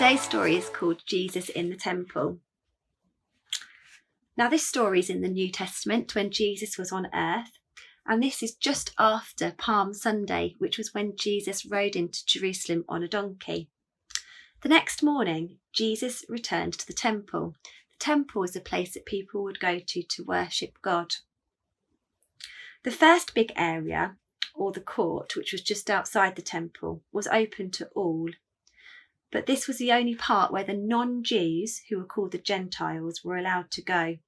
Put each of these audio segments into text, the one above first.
Today's story is called Jesus in the Temple. Now, this story is in the New Testament when Jesus was on earth, and this is just after Palm Sunday, which was when Jesus rode into Jerusalem on a donkey. The next morning, Jesus returned to the temple. The temple is a place that people would go to worship God. The first big area, or the court, which was just outside the temple, was open to all. But this was the only part where the non-Jews, who were called the Gentiles, were allowed to go.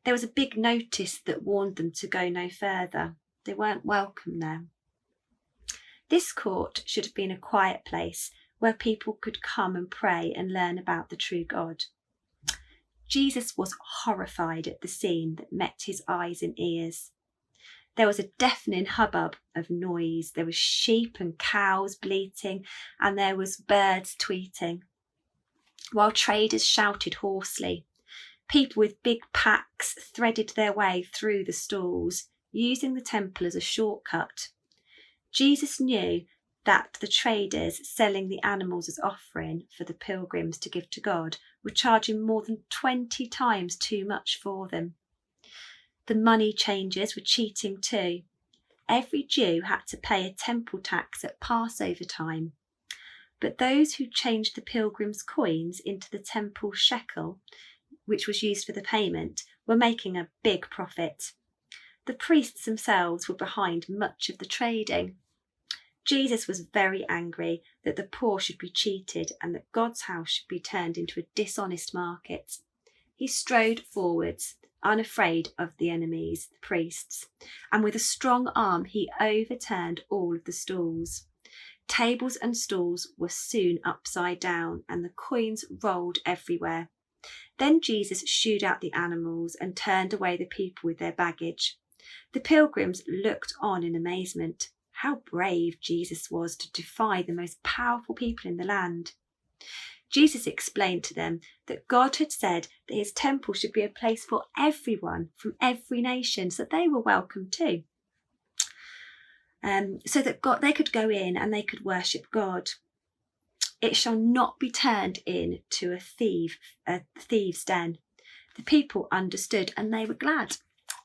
There was a big notice that warned them to go no further. They weren't welcome there. This court should have been a quiet place where people could come and pray and learn about the true God. Jesus was horrified at the scene that met his eyes and ears. There was a deafening hubbub of noise. There was sheep and cows bleating, and there was birds tweeting, while traders shouted hoarsely. People with big packs threaded their way through the stalls, using the temple as a shortcut. Jesus knew that the traders selling the animals as offering for the pilgrims to give to God were charging more than 20 times too much for them. The money changers were cheating too. Every Jew had to pay a temple tax at Passover time. But those who changed the pilgrims' coins into the temple shekel, which was used for the payment, were making a big profit. The priests themselves were behind much of the trading. Jesus was very angry that the poor should be cheated and that God's house should be turned into a dishonest market. He strode forwards, unafraid of the enemies, the priests, and with a strong arm he overturned all of the stalls. Tables and stools were soon upside down, and the coins rolled everywhere. Then Jesus shooed out the animals and turned away the people with their baggage. The pilgrims looked on in amazement. How brave Jesus was to defy the most powerful people in the land. Jesus explained to them that God had said that his temple should be a place for everyone from every nation, so they were welcome too. So that they could go in and they could worship God. It shall not be turned into a thieves' den. The people understood and they were glad.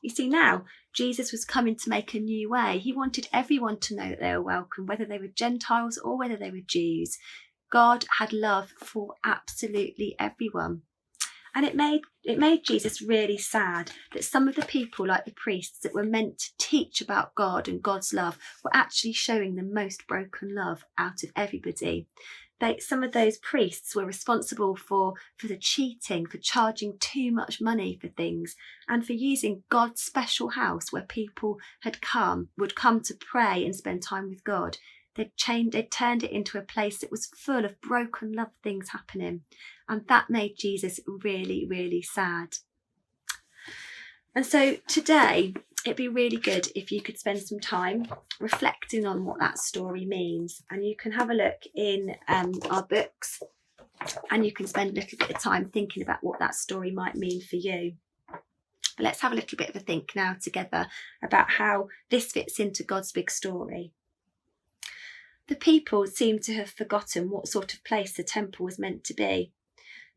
You see, now Jesus was coming to make a new way. He wanted everyone to know that they were welcome, whether they were Gentiles or whether they were Jews. God had love for absolutely everyone. And it made Jesus really sad that some of the people, like the priests, that were meant to teach about God and God's love, were actually showing the most broken love out of everybody. Some of those priests were responsible for the cheating, for charging too much money for things, and for using God's special house where people would come to pray and spend time with God. They'd turned it into a place that was full of broken love things happening. And that made Jesus really, really sad. And so today, it'd be really good if you could spend some time reflecting on what that story means. And you can have a look in our books, and you can spend a little bit of time thinking about what that story might mean for you. But let's have a little bit of a think now together about how this fits into God's big story. The people seem to have forgotten what sort of place the temple was meant to be.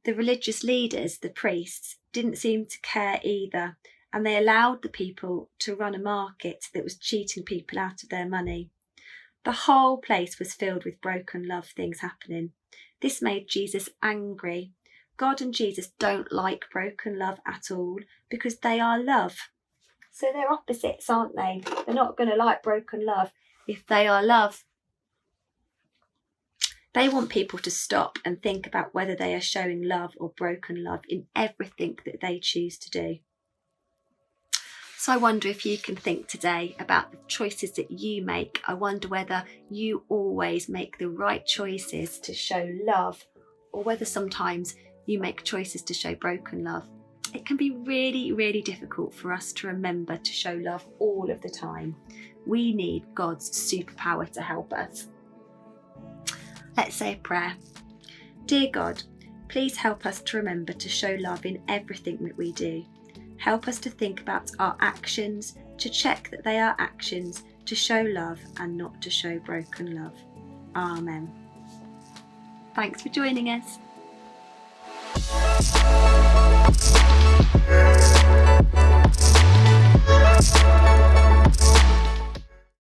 The religious leaders, the priests, didn't seem to care either, and they allowed the people to run a market that was cheating people out of their money. The whole place was filled with broken love things happening. This made Jesus angry. God and Jesus don't like broken love at all because they are love. So they're opposites, aren't they? They're not going to like broken love if they are love. They want people to stop and think about whether they are showing love or broken love in everything that they choose to do. So I wonder if you can think today about the choices that you make. I wonder whether you always make the right choices to show love, or whether sometimes you make choices to show broken love. It can be really, really difficult for us to remember to show love all of the time. We need God's superpower to help us. Let's say a prayer. Dear God, please help us to remember to show love in everything that we do. Help us to think about our actions, to check that they are actions, to show love and not to show broken love. Amen. Thanks for joining us.